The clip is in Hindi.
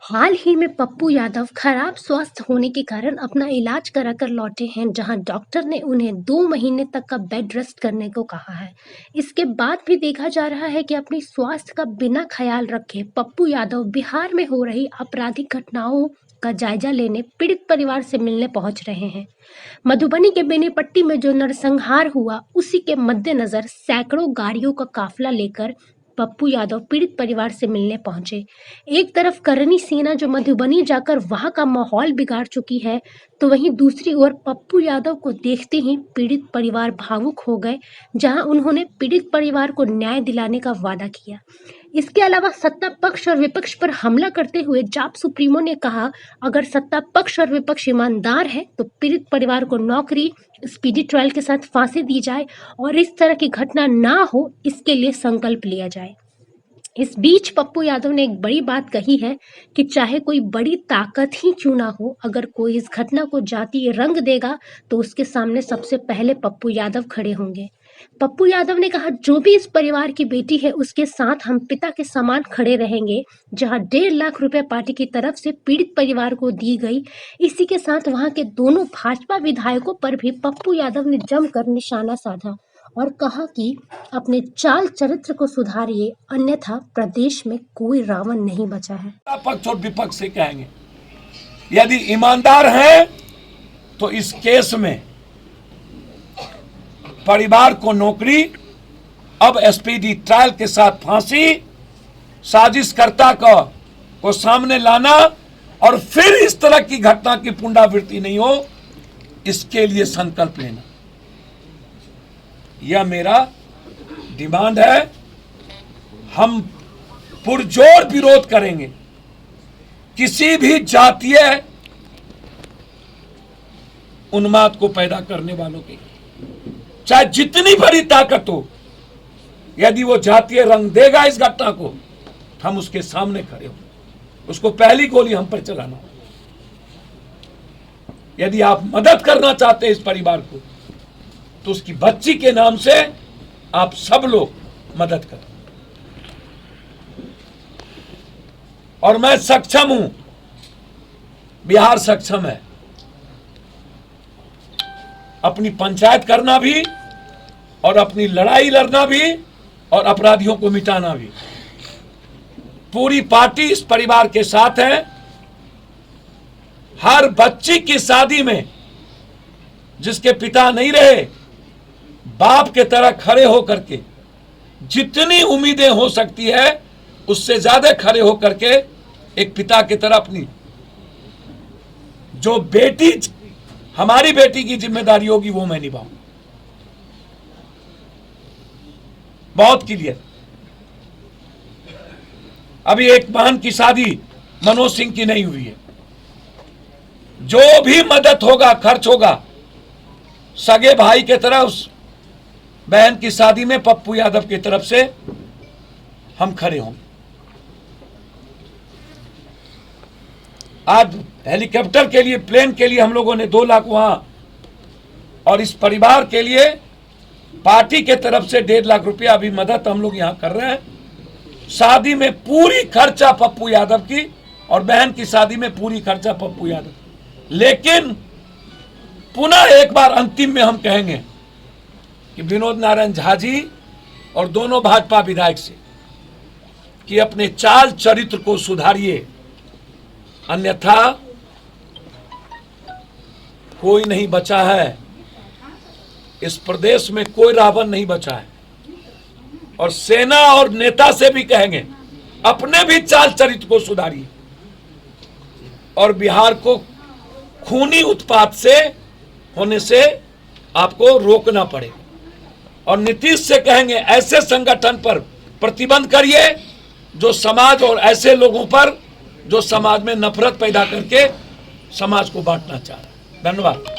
हाल ही में पप्पू यादव खराब स्वास्थ्य होने के कारण अपना इलाज कराकर लौटे हैं, जहां डॉक्टर ने उन्हें 2 महीने तक का बेड रेस्ट करने को कहा है। इसके बाद भी देखा जा रहा है कि अपनी स्वास्थ्य का बिना ख्याल रखे पप्पू यादव बिहार में हो रही आपराधिक घटनाओं का जायजा लेने पीड़ित परिवार से मिलने पहुंच रहे हैं। मधुबनी के बेनीपट्टी में जो नरसंहार हुआ, उसी के मद्देनजर सैकड़ों गाड़ियों का काफिला लेकर पप्पू यादव पीड़ित परिवार से मिलने पहुंचे। एक तरफ करनी सेना जो मधुबनी जाकर वहां का माहौल बिगाड़ चुकी है, तो वहीं दूसरी ओर पप्पू यादव को देखते ही पीड़ित परिवार भावुक हो गए, जहां उन्होंने पीड़ित परिवार को न्याय दिलाने का वादा किया। इसके अलावा सत्ता पक्ष और विपक्ष पर हमला करते हुए जाप सुप्रीमो ने कहा, अगर सत्ता पक्ष और विपक्ष ईमानदार है तो पीड़ित परिवार को नौकरी, स्पीडी ट्रायल के साथ फांसी दी जाए और इस तरह की घटना ना हो, इसके लिए संकल्प लिया जाए। इस बीच पप्पू यादव ने एक बड़ी बात कही है कि चाहे कोई बड़ी ताकत ही क्यों ना हो, अगर कोई इस घटना को जातीय रंग देगा तो उसके सामने सबसे पहले पप्पू यादव खड़े होंगे। पप्पू यादव ने कहा, जो भी इस परिवार की बेटी है उसके साथ हम पिता के समान खड़े रहेंगे। जहां 1.5 लाख रुपए पार्टी की तरफ से पीड़ित परिवार को दी गई, इसी के साथ वहां के दोनों भाजपा विधायकों पर भी पप्पू यादव ने जमकर निशाना साधा और कहा कि अपने चाल चरित्र को सुधारिए, अन्यथा प्रदेश में कोई रावण नहीं बचा है। पक्ष और विपक्ष से कहेंगे, यदि ईमानदार हैं तो इस केस में परिवार को नौकरी, अब स्पीडी ट्रायल के साथ फांसी, साजिशकर्ता को सामने लाना और फिर इस तरह की घटना की पुनरावृत्ति नहीं हो, इसके लिए संकल्प लेना, यह मेरा डिमांड है। हम पुरजोर विरोध करेंगे किसी भी जातीय उन्माद को पैदा करने वालों के, चाहे जितनी बड़ी ताकत हो। यदि वो जातीय रंग देगा इस घटना को, हम उसके सामने खड़े हो, उसको पहली गोली हम पर चलाना। यदि आप मदद करना चाहते हैं इस परिवार को, तो उसकी बच्ची के नाम से आप सब लोग मदद करें। और मैं सक्षम हूं, बिहार सक्षम है अपनी पंचायत करना भी और अपनी लड़ाई लड़ना भी और अपराधियों को मिटाना भी। पूरी पार्टी इस परिवार के साथ है। हर बच्ची की शादी में जिसके पिता नहीं रहे, बाप के तरह खड़े होकर के जितनी उम्मीदें हो सकती है उससे ज्यादा खड़े होकर के एक पिता की तरह अपनी जो बेटी, हमारी बेटी की जिम्मेदारी होगी वो मैं निभाऊं। बहुत क्लियर। अभी एक बहन की शादी मनोज सिंह की नहीं हुई है। जो भी मदद होगा, खर्च होगा, सगे भाई के तरह उस बहन की शादी में पप्पू यादव की तरफ से हम खड़े होंगे। आज हेलीकॉप्टर के लिए, प्लेन के लिए हम लोगों ने 2 लाख वहां, और इस परिवार के लिए पार्टी के तरफ से 1.5 लाख रुपया अभी मदद हम लोग यहां कर रहे हैं। शादी में पूरी खर्चा पप्पू यादव की और बहन की शादी में पूरी खर्चा पप्पू यादव। लेकिन पुनः एक बार अंतिम में हम कहेंगे कि विनोद नारायण झा जी और दोनों भाजपा विधायक से कि अपने चाल चरित्र को सुधारिए, अन्यथा कोई नहीं बचा है। इस प्रदेश में कोई रावण नहीं बचा है। और सेना और नेता से भी कहेंगे, अपने भी चाल चरित्र को सुधारिए और बिहार को खूनी उत्पात से होने से आपको रोकना पड़ेगा। और नीतीश से कहेंगे, ऐसे संगठन पर प्रतिबंध करिए जो समाज और ऐसे लोगों पर जो समाज में नफरत पैदा करके समाज को बांटना चाह रहा है। धन्यवाद।